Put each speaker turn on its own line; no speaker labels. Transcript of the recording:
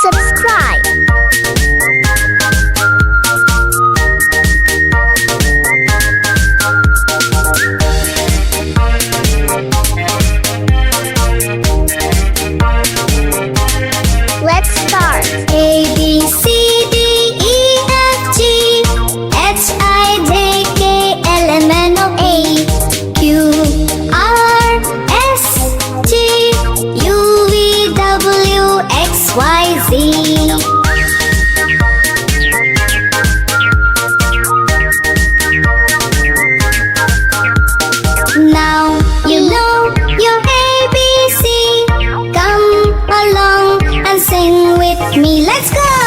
subscribe. Let's start. A, B, C, D, E, F, G, H, I, J, K, L, M, N, O, P, Q, R, S, T, U, V, W, X, Y, Z. Now you know your ABC. Come along and sing with me. Let's go!